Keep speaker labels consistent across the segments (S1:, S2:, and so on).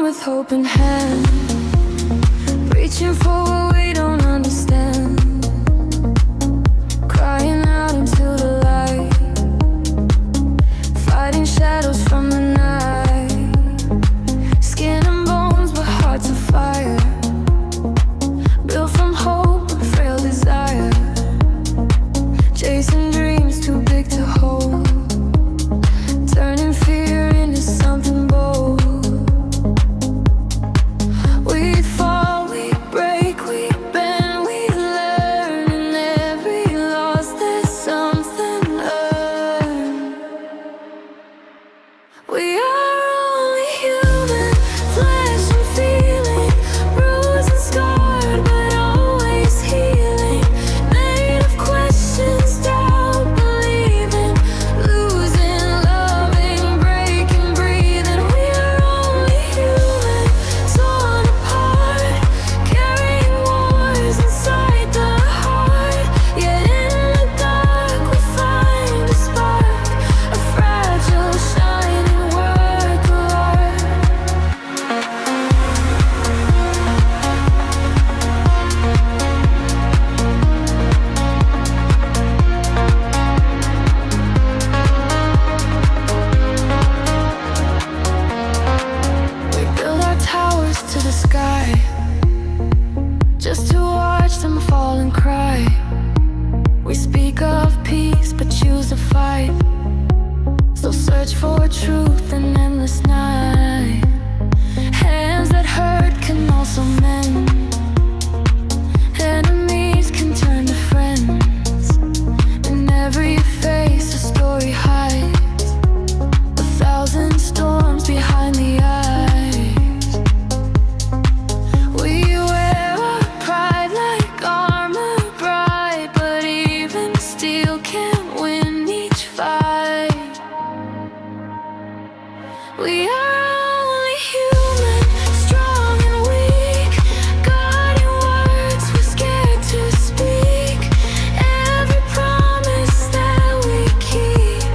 S1: on with hope in hand, reaching for what we don't understand, crying out into the light, fighting shadows from the night, skin and bones but hearts of fire, built from hope and frail desire, chasing dreams too big to hold, turning fear into something bold. We fall, we break, we bend, we learn. In every loss there's something earned. We are only human, flesh and feeling, bruised and scarred but always healing, made of questions, doubt, believing, losing, loving, breaking, breathing. We are only human, torn apart, carrying wars inside the heart. Yet in the dark we find a spark, a fragile, shining work of art. We build our towers to the sky, just to watch them fall and cry. We speak of peace but choose to fight, still search for truth in endless night. Hands that hurt can also mend, enemies can turn to friends. In every face a story hides, 1,000 storms behind the eyes. We wear our pride like armor bright, but even steel can't win each fight. We are only human, strong and weak, guarding words we're scared to speak. Every promise that we keep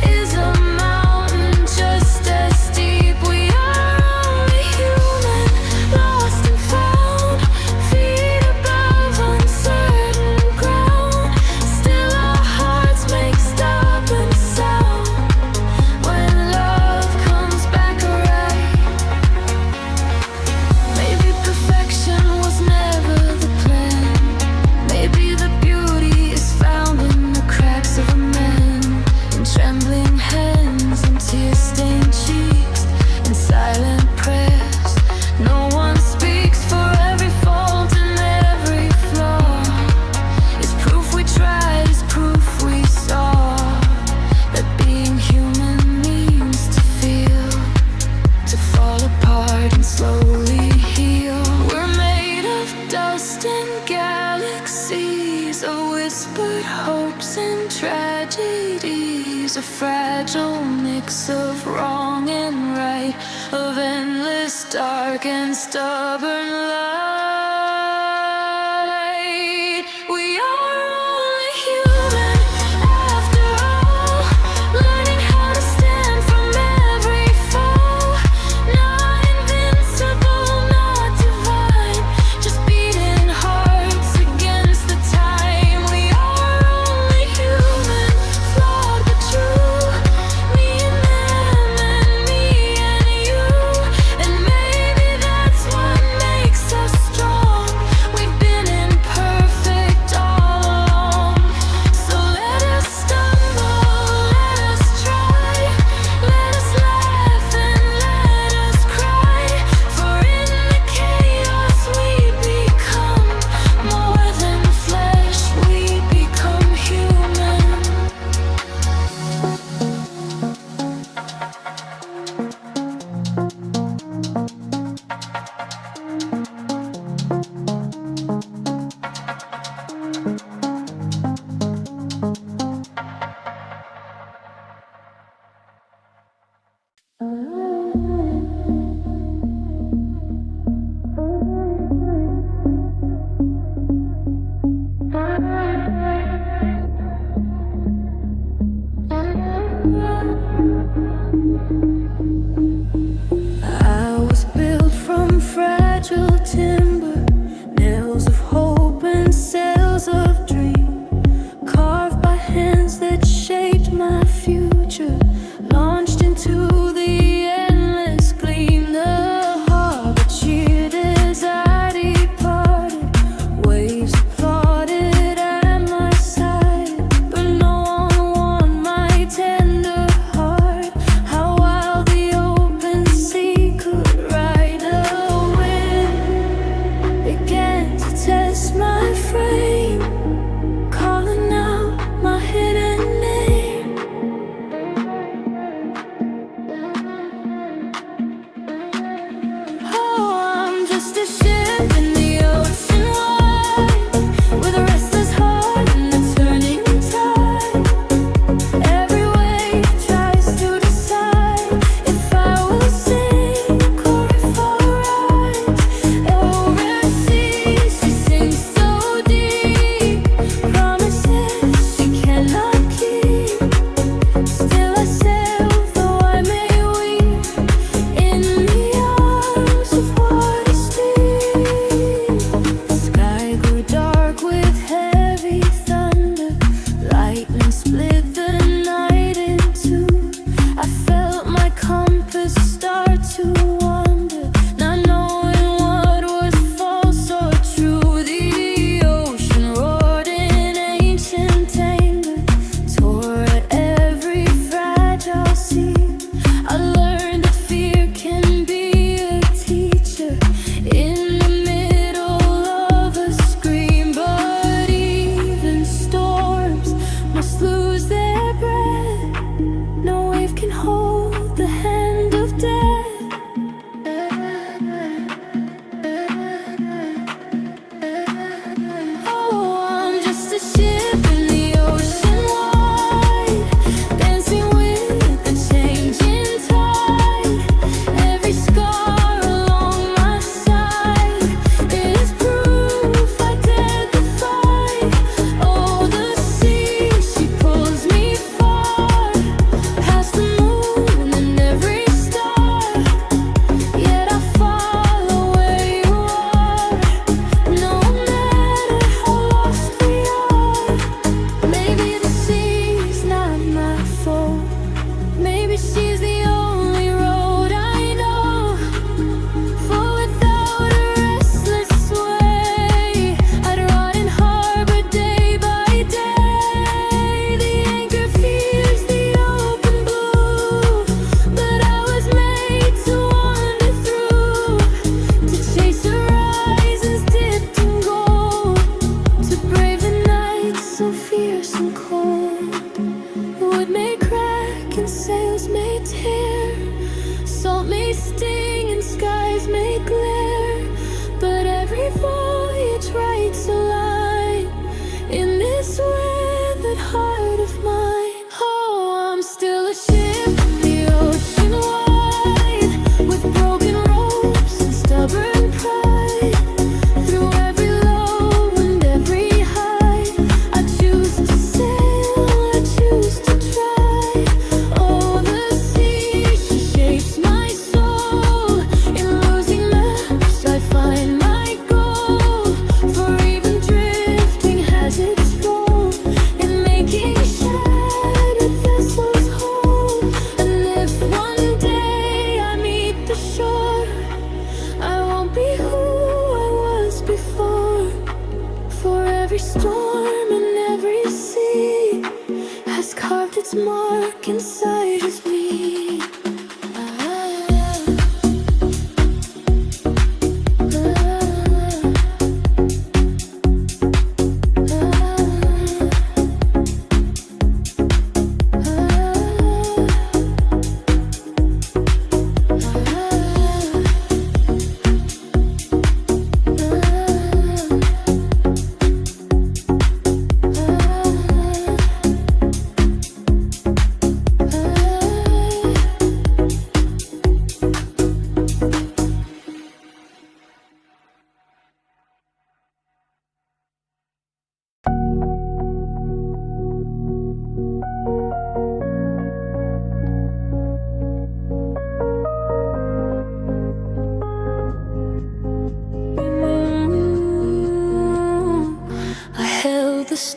S1: is a mountain just as steep. We are only human, lost and found, feet above uncertain ground. Still our hearts make stubborn sound when love comes back around. Maybe perfection was never the plan. Maybe the beauty is found in the cracks of a man, in trembling hands and tear-stained cheeks, in silent prayers. No one speaks for every fault and every flaw. It's proof we tried, it's proof we saw, that being human means to feel, to fall apart and slowly heal. We're made of dust and galaxies, of whispered hopes and tragedies, a fragile mix of wrong and right, of endless dark and stubborn light. We are only human after all, learning how to stand from every fall. Not invincible, not divine, just beating hearts against the time. We are only human, flawed but true, me and them and me and you. And maybe that's what makes us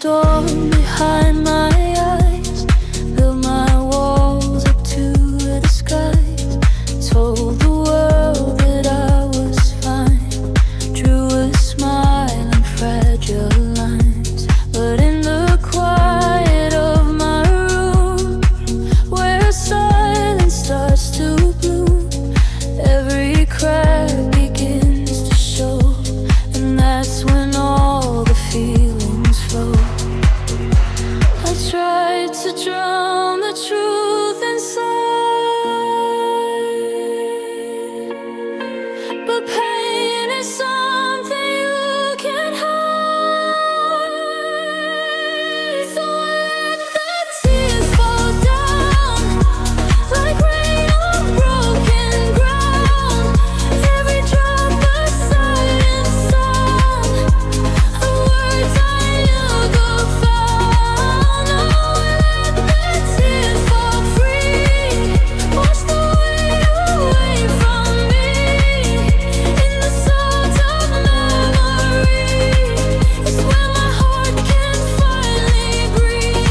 S1: storm behind my eyes, built my walls up to the skies, told the world that I was fine, drew a smile and fragile lines. But in the quiet of my room, where silence starts to bloom, every crack begins to show, and that's when all the feelings flow. I tried to drown the truth inside, but pain is something you can't hide. So let the tears fall down like rain on broken ground. Every drop a silent sound of words I never found. Oh, let the tears fall free, wash the weight away from me. In the salt of memory is where my heart can finally breathe.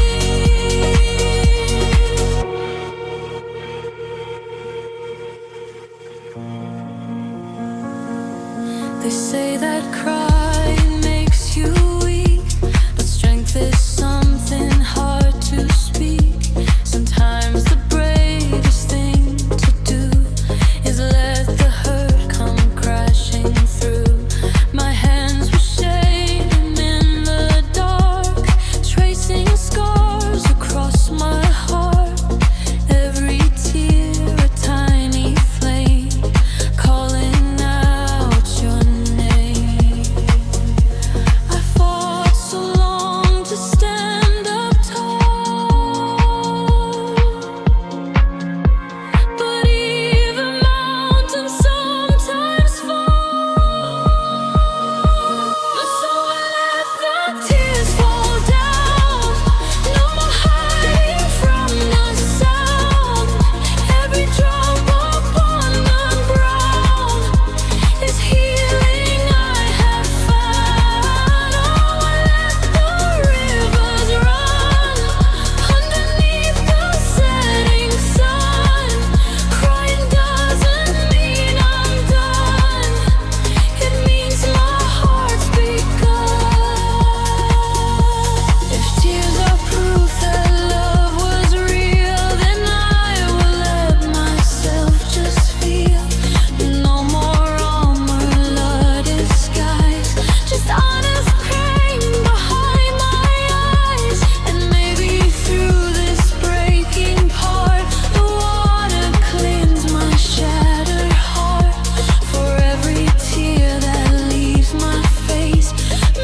S1: They say that crying makes you weak, but strength is something hard to speak. Sometimes the bravest thing to do is let the hurt come crashing through. My hands were shaking in the dark, tracing scars across my heart. Every tear a tiny flame, calling out your name. I fought so long to stand up tall, but even mountains sometimes fall. So let the tears fall down, no more hiding from the sound. Every drop upon the ground is healing I have found. Oh, let the rivers run underneath the setting sun. Crying doesn't mean I'm done, it means my heart's begun. If tears are proof that love was real, then I will let myself just feel. No more armor, blood disguise, just honest pain behind my eyes. And maybe through this breaking part, the water cleans my shattered heart. For every tear that leaves my face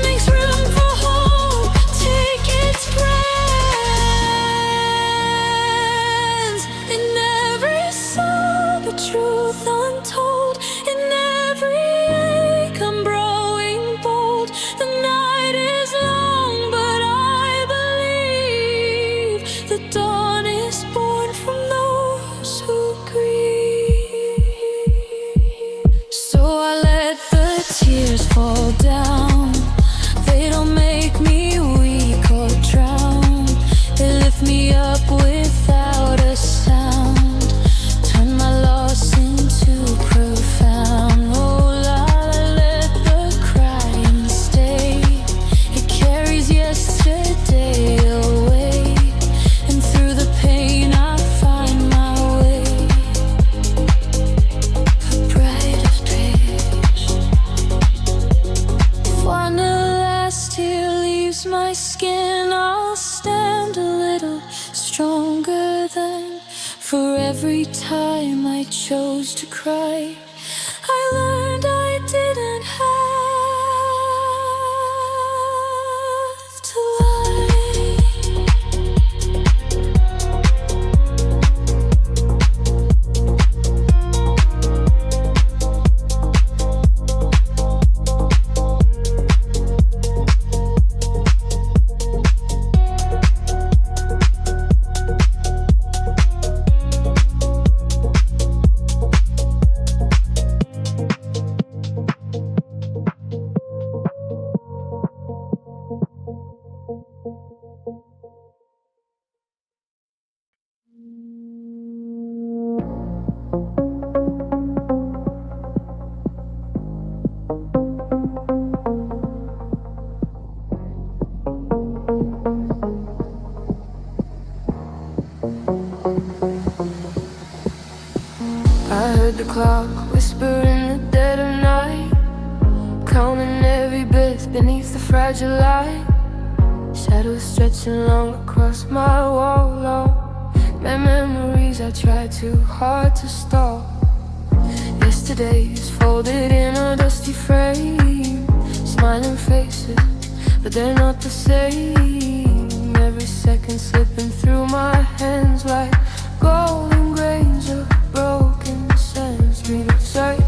S1: makes room for hope, take its brands. In every soul, the truth untold. In every ache, I'm growing bold. The night is long, but I believe the dawn is born from those who grieve. So I let the tears fall down. They don't make me weak or drown. They lift me up without a sound, turn my loss into profound. Oh, let the crying stay. It carries yesterday away, and through the pain I find my way. A brighter page. If one last tear leaves my skin, I'll stand a little stronger then. For every time I chose to cry, I learned I didn't have to lie. fragile light. Shadows stretching long across my wall. My memories I try too hard to stop. Yesterday's folded in a dusty frame. Smiling faces, but they're not the same. Every second slipping through my hands like golden grains of broken sands. Breathe tight.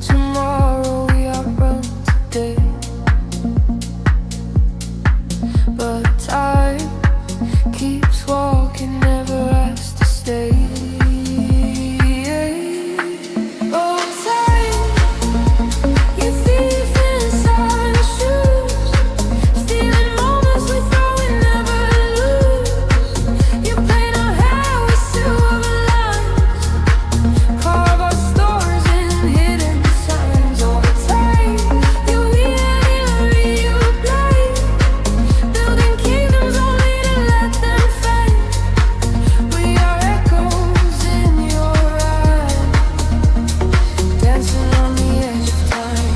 S1: Tomorrow we outrun today, but time keeps walking, never has to stay. Oh, time, you thief inside our shoes, stealing moments we throw and never lose. You paint our hair with silver lines, carve our stories in hidden signs. Oh, time, you replay, building kingdoms only to let them fade. We are echoes in your eyes, dancing on the edge of time.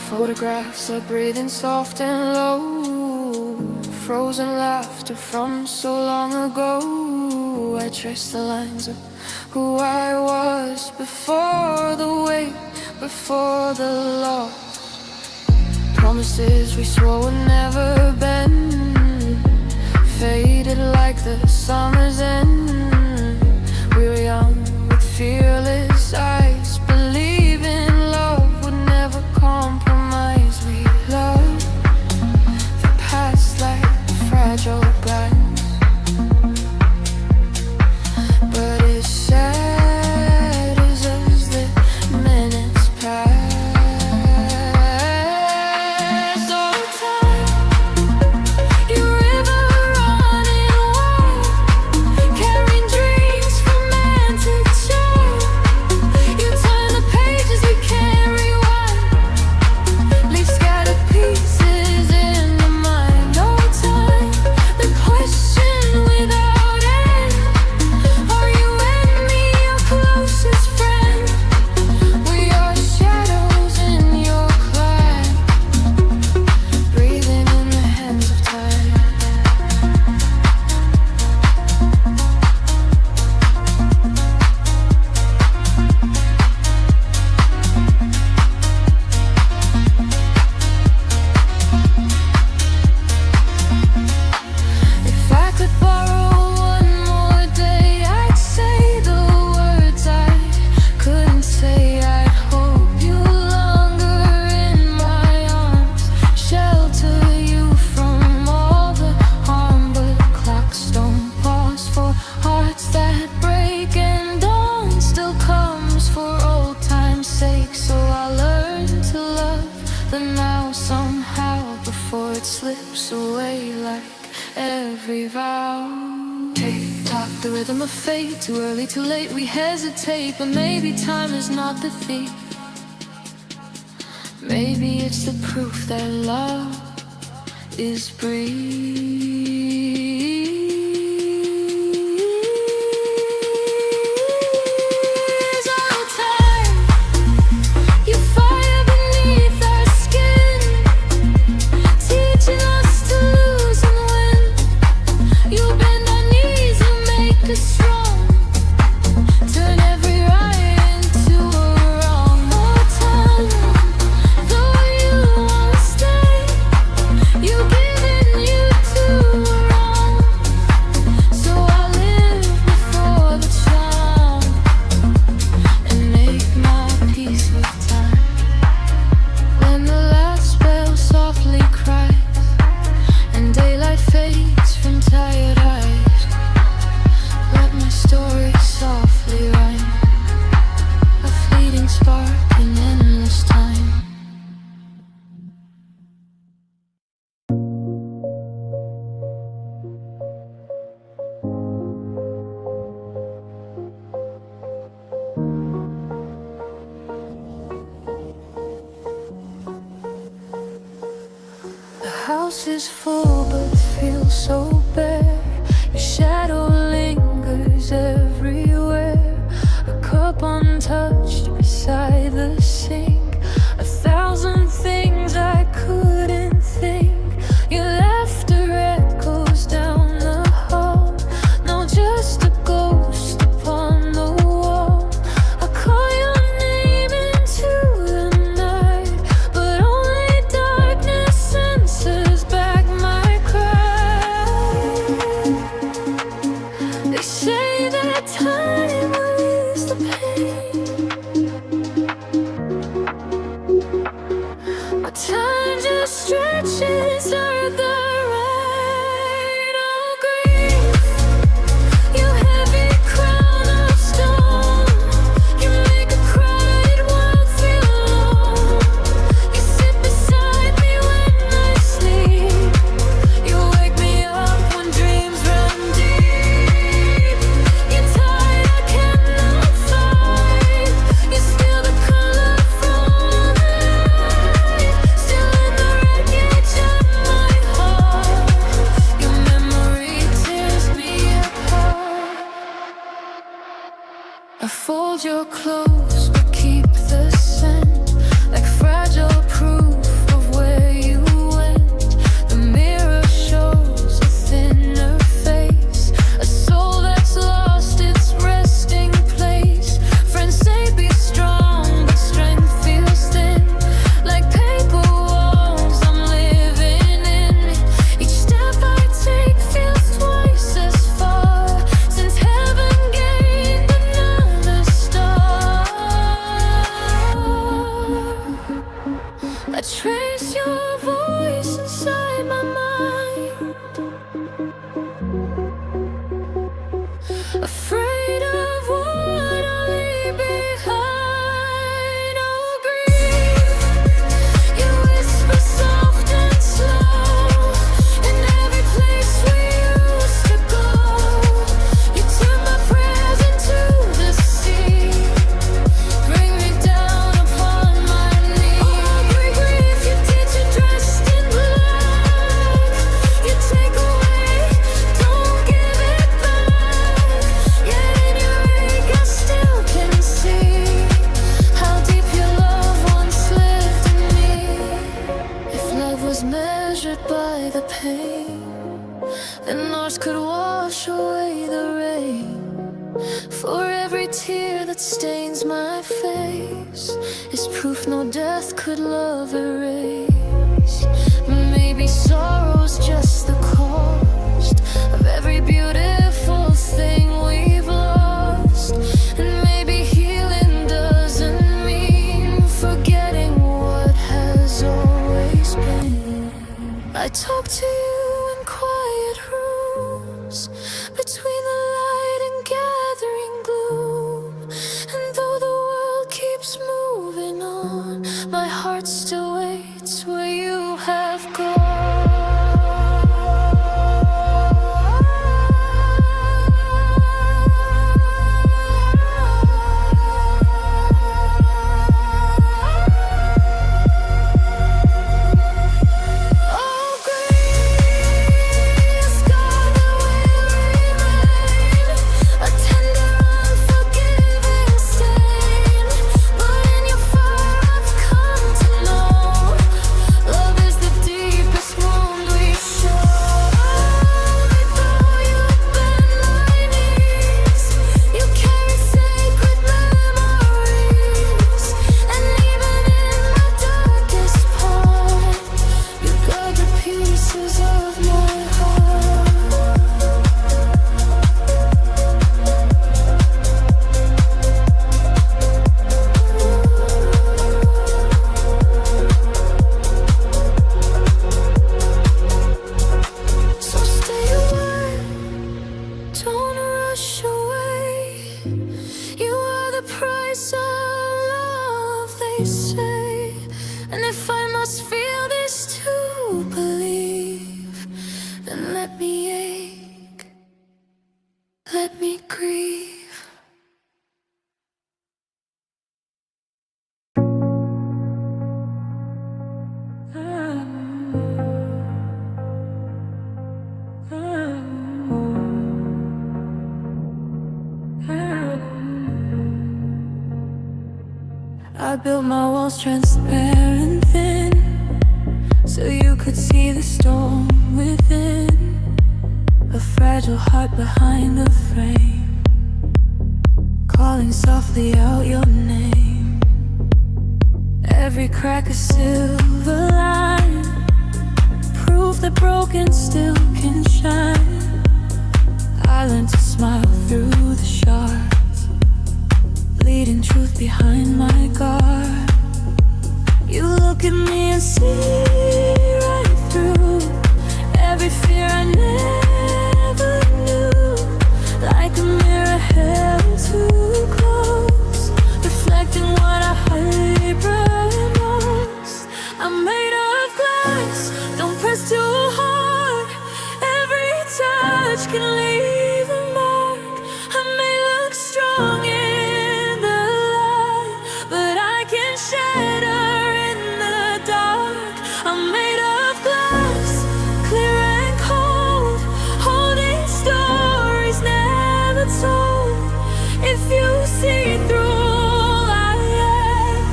S1: Photographs are breathing soft and low, frozen laughter from so long ago. I trace the lines of who I was before the wait, before the loss. Promises we swore would never bend, faded like the summer's end. We were young with fearless eyes, believing love would never compromise. We loved the past like fragile glass, but it's sad as the minutes pass. Oh, time, you river running wild, carrying dreams from man to child. You turn the pages we can't rewind, leave scattered pieces in the mind. Oh, time, the question without end, are you and me your closest friend? We are shadows in your climb, breathing in the hands of time. If I could borrow one more day, I'd say the words I couldn't say. I'd hold you longer in my arms, shelter you from all the harm. But clocks don't pause for hearts that break, and dawn still comes for old time's sake. So I'll learn to love the now somehow before it slips away like every vow. Tick-tock, the rhythm of fate, too early, too late, we hesitate. But maybe time is not the thief, maybe it's the proof that love is breathe. Oh, time, you fire beneath our skin, teaching us to lose and win. You bend our knees and make us strong, turn every right into a wrong. Oh, time, though you won't stay, you give in, you do house is full but feels so bare. Your shadow lingers everywhere. A cup untouched beside the sink. 1,000 things I couldn't think. Your laughter echoes down the hall. No, just a ghost upon the wall. I call your name into the night, but only darkness answers back my cry. They say that time will ease the pain, but time just stretches out the rain. Oh, grief, you heavy crown of stone. You make a crowded world feel alone. You sit beside me when I sleep. You wake me up when dreams run deep. You're tired, I cannot fight. You steal the color from the night. Still in the wreckage of my heart. Your memory tears me apart. I fold your clothes but keep the scent, like fragile proof of where you went. The mirror shows a thinner face, a soul that's lost its resting place. Friends say be strong, but strength feels thin, like paper walls I'm living in. Each step I take feels twice as far, since heaven gained another star. I trace your voice inside my mind, afraid of what I'll leave behind. Oh, grief, you whisper soft and slow in every place we used to go. You turn my prayers into the sea, bring me down upon my knees. Oh, grief, you did you dressed in black. You take away, don't give it back. Yet in your wake I still can see how deep your love once lived in me. If love was measured by the pain, then ours could wash away the rain. For every tear that stains my face is proof no death could love erase. Maybe sorrow's just the cost of every beautiful thing we've lost. And maybe healing doesn't mean forgetting what has always been. I talk to you in quiet rooms, between the light and gathering gloom. And though the world keeps moving on, my heart still waits where you have grieve. I built my walls transparent thin, so you could see the storm within. A fragile heart behind the frame, calling softly out your name. Every crack a silver line, proof that broken still can shine. I learned to smile through the shards, bleeding truth behind my guard. You look at me and see right through every fear I never knew. Like a mirror held too close, reflecting what I hide most. I'm made of glass, don't press too hard. Every touch can leave a mark. I may look strong in the light, but I can shatter in the dark. I'm made of glass, clear and cold, holding stories never told. If you see through all I am,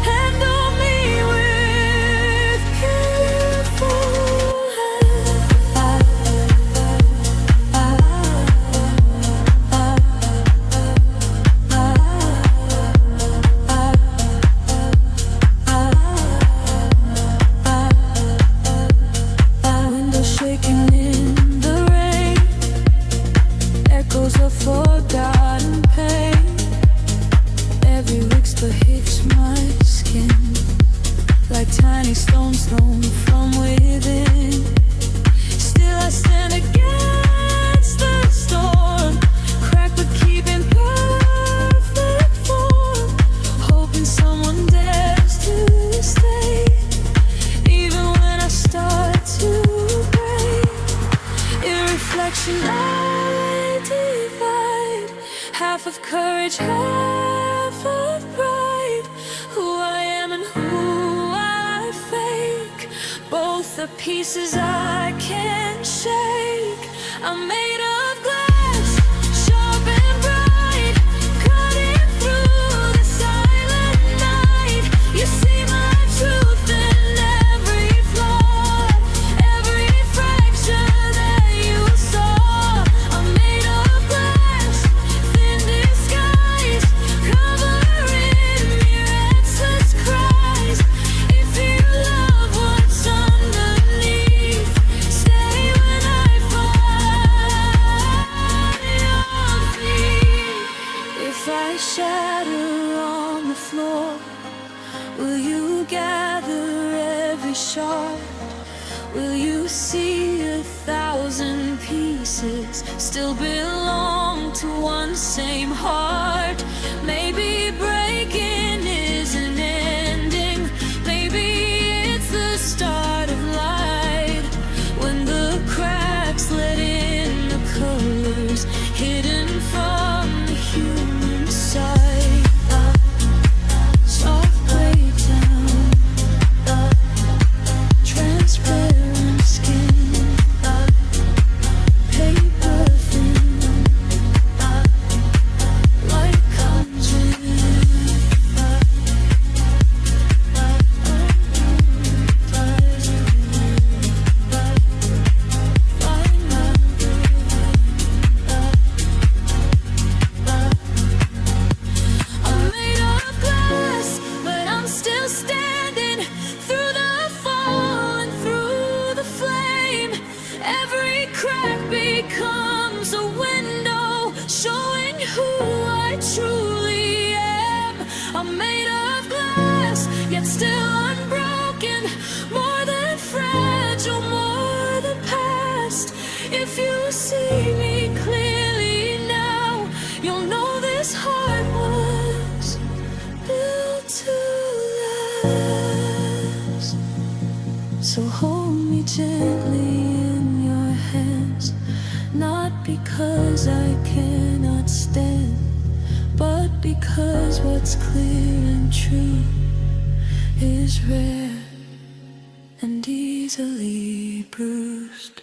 S1: handle me with careful windows shaking in the rain, echoes of forgotten pain. Every whisper hits my skin, like tiny stones thrown from within. Still I stand against the storm, cracked but keeping perfect form, hoping someone dares to stay, even when I start to break. In reflection I divide, half of courage, half of pride. Who I am and who I fake, both the pieces I can't shake. I'm made of glass, sharp and bright, cutting through the silent night. You see my truth in every flaw, every fracture that you saw. I'm made of glass, thin disguise, covering your answers cries. If you love what's underneath, stay when I find your feet. If I shatter on the floor, will you gather every shard? Will you see 1,000 pieces still belong to one same heart? Maybe breaking is an ending, maybe it's the start of light. When the cracks let in the colors hidden from the human side. Soft breakdown, transparent skin, paper thin, light comes I'm made of glass, but I'm still standing through the fall and through the flame. Every crack becomes a window showing who I truly am. I'm made of glass, yet still unbroken, more than fragile, more than past. If you see me clearly now, you'll know this heart was built to last. So hold me gently in your hands, not because I cannot stand, but because what's clear and true is rare and easily bruised.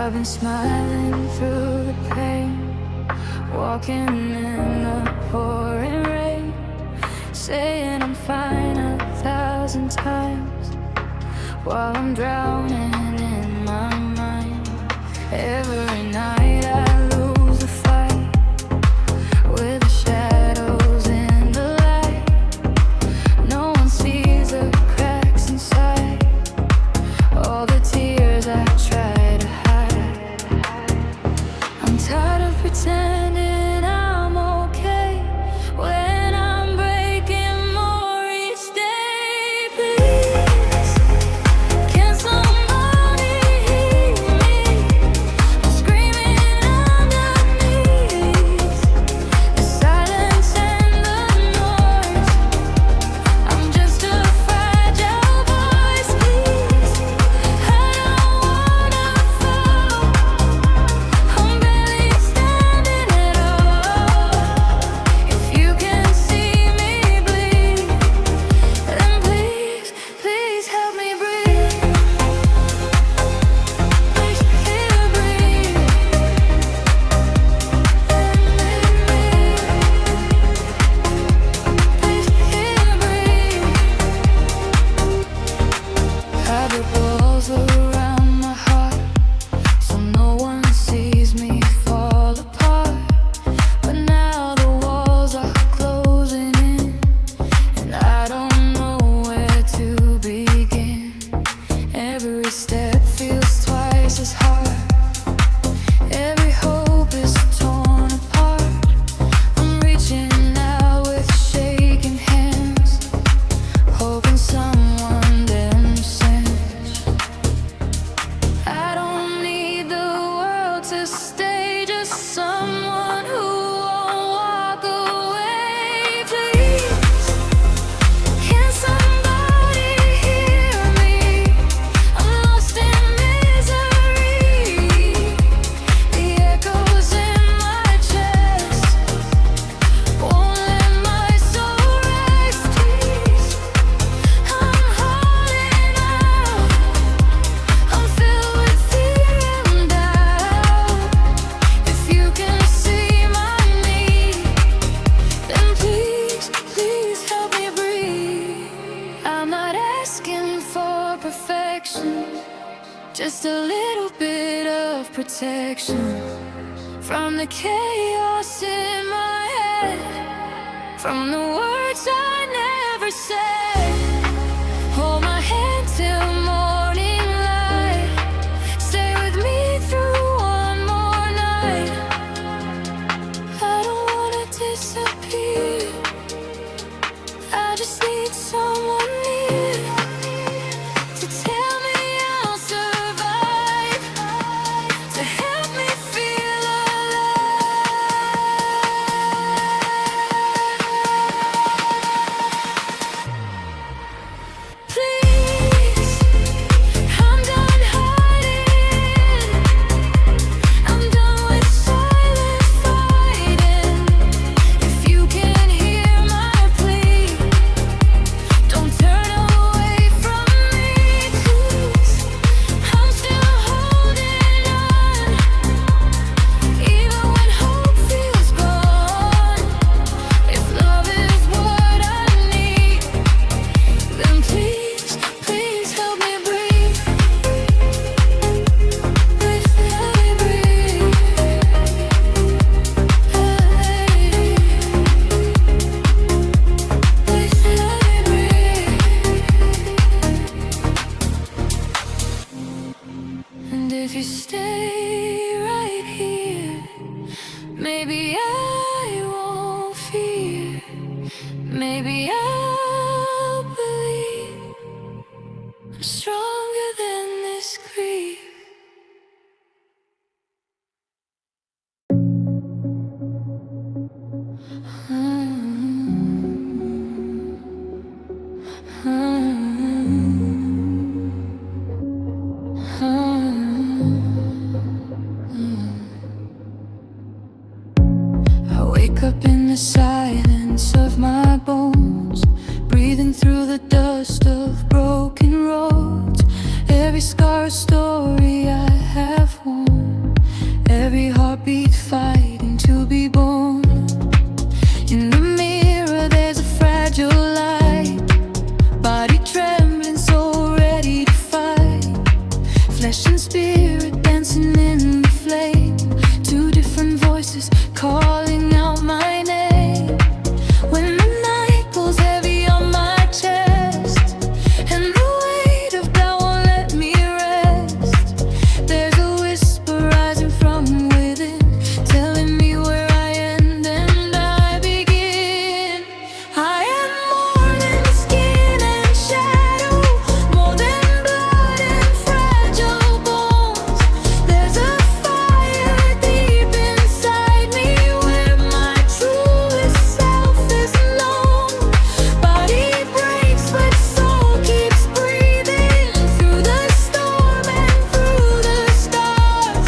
S1: I've been smiling through the pain, walking in the pouring rain, saying I'm fine 1,000 times, while I'm drowning in my mind. Every night I lose the fight with the shadows in the light. No one sees the cracks inside, all the tears I try to hide. I'm tired of pretending I'm okay when I'm breaking more each day. Please, can somebody hear me? I'm screaming underneath the silence and the noise. I'm just a fragile voice, please. I don't wanna fall. I'm barely standing at all. If you can see me bleed, then please, please help me breathe. Please hear me breathe. Please hear me breathe. I built walls around my heart so no one sees me fall apart. But now the walls are closing in, and I don't know where to begin. Every step feels twice as hard. Every hope is torn apart. I'm reaching out with shaking hands, hoping someone understands. I don't need the world to stay, just someone who won't walk away. Please, can somebody hear me? I'm lost in misery. The echoes in my chest won't let my soul rest. Please, I'm holding out. I'm filled with fear and doubt. If you can see my need, then please, please help me breathe. I'm not asking for perfection, just a little bit of protection from the chaos in my head, from the words I never said. Hold my hand till morning light. Stay with me through one more night. I don't wanna disappear. I just need someone near to tell me I'll survive, to help me feel alive. Please, I'm done hiding. I'm done with silent fighting. If you can hear my plea, don't turn away from me, please. I'm still holding on, even when hope feels gone. If love is what I need, then please, please help me breathe. Please help me breathe. Please help me breathe. And if you stay right here, maybe I won't fear. Maybe I'll believe I'm stronger than this grief. I wake up in the silence of my bones, breathing through the dust of broken roads. Every scar a story I have worn. spirit dancing in the flame. Two different voices calling out my name. When the night pulls heavy on my chest and the weight of doubt won't let me rest, there's a whisper rising from within, telling me where I end and I begin. I am more than skin and shadow, more than blood and fragile bones. There's a fire deep inside me where my truest self is known. Body breaks but soul keeps breathing through the storm and through the stars.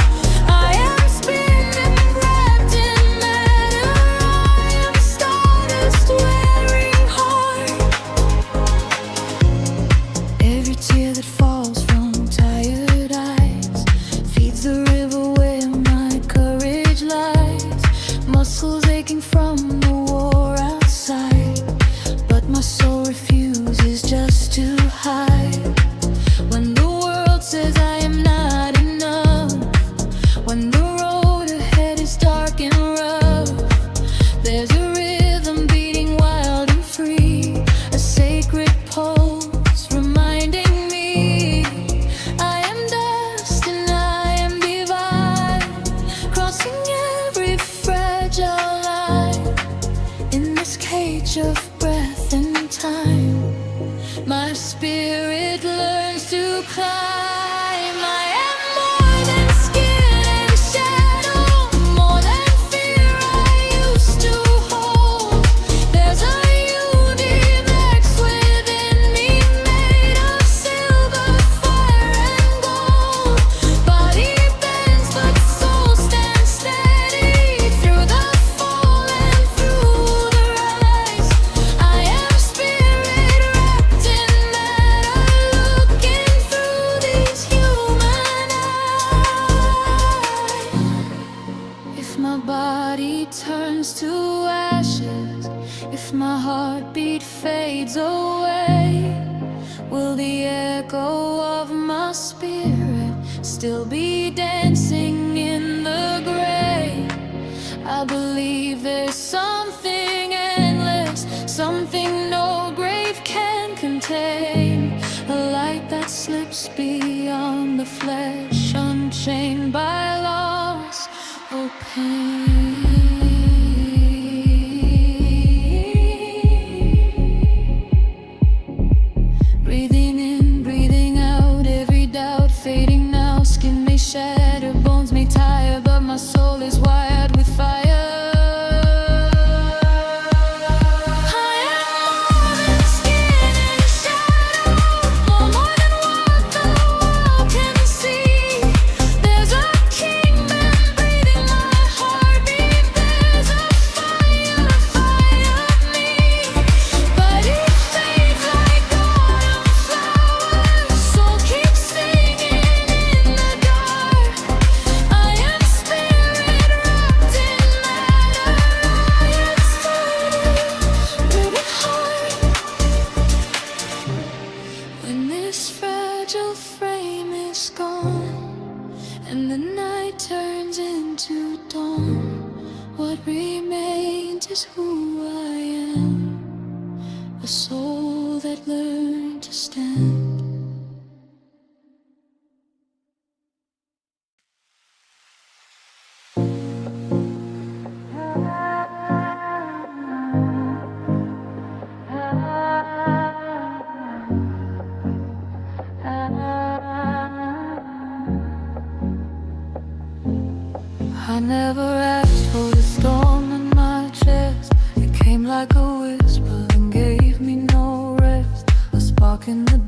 S1: I am spinning wrapped in matter. I am stardust wearing heart. Every tear that falls from tired eyes feeds the river where my courage lies. Muscles aching from the war outside, but my soul refuses just to hide. When the world says I am not enough, when the road ahead is dark and rough, there's a rhythm beating wild and free, a sacred pulse reminding me I am dust and I am divine, crossing every fragile line in this cage of breath and time. My spirit learns to climb. I am more than skin and shadow, more than fear I used to hold. There's a universe within me made of silver, fire and gold. Body bends but soul stands steady through the fall and through the rise. I am spirit wrapped in matter, looking through these human eyes. If my body turns to ashes, if my heartbeat fades away, will the echo of my spirit still be dancing in the gray? I believe there's something endless, something no grave can contain, a light that slips beyond the flesh, unchained by loss or pain. Breathing in, breathing out, every doubt fading now. Skin may shatter, bones may tire, but my soul is wired with fire. I am more than skin and shadow, more than what the world can see. There's a kingdom breathing my heartbeat. There's a fire, fire of me, but it fades like autumn flowers. Soul keeps singing in the dark. I am spirit wrapped in matter. I am stardust, rooted heart. When this fragile frame is gone and the night turns into dawn, what remains is who I am, a soul that learned to stand. I never asked for the storm in my chest. It came like a whisper and gave me no rest. A spark in the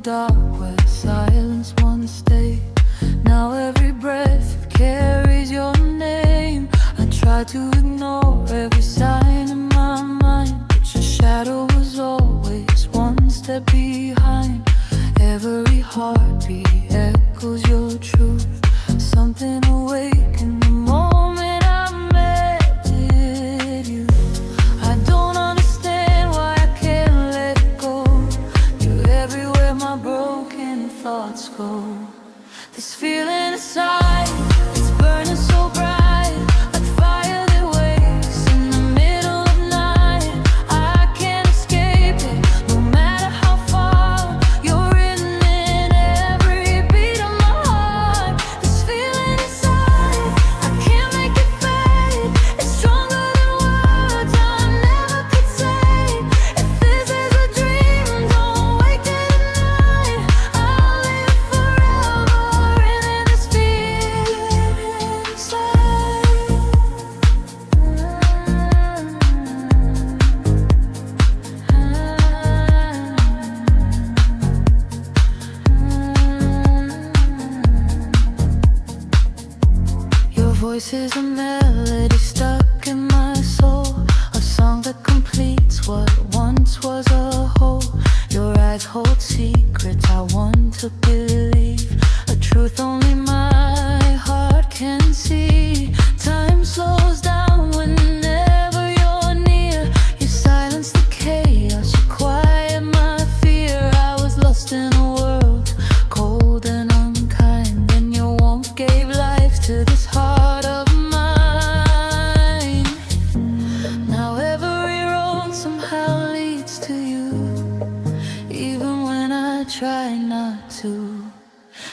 S1: try not to.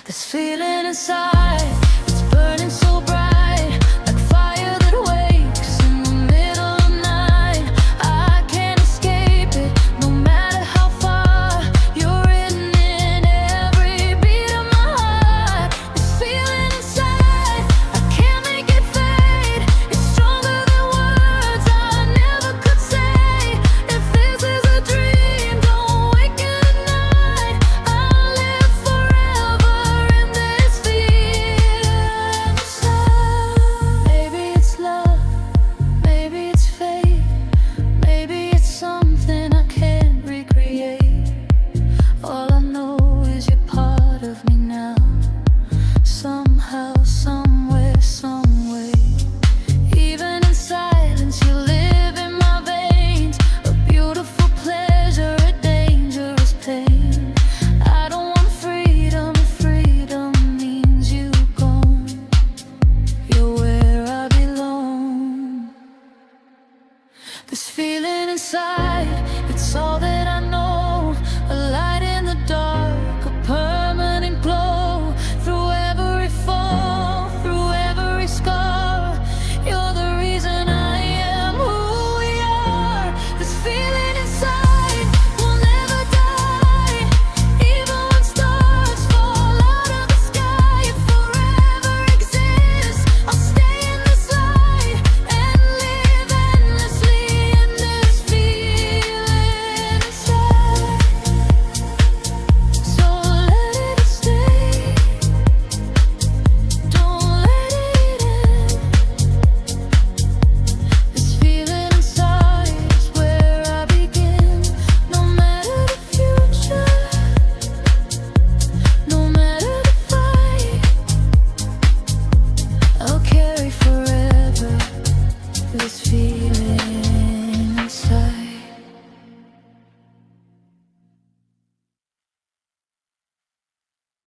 S1: This feeling inside, it's burning so bright, like fire that wakes in the middle of night. I can't escape it, no matter how far. You're written in every beat of my heart. This feeling inside, I can't make it fade. It's stronger than words I never could say. If this is a dream, don't wake at night. I'll live forever in this feeling inside. Maybe it's love, maybe it's fate, maybe it's something I can't recreate. All I know is you're part of me now, somehow, somewhere, someway. Even in silence, you live in my veins, a beautiful pleasure, a dangerous pain. I don't want freedom, if freedom means you gone. You're where I belong. This feeling inside,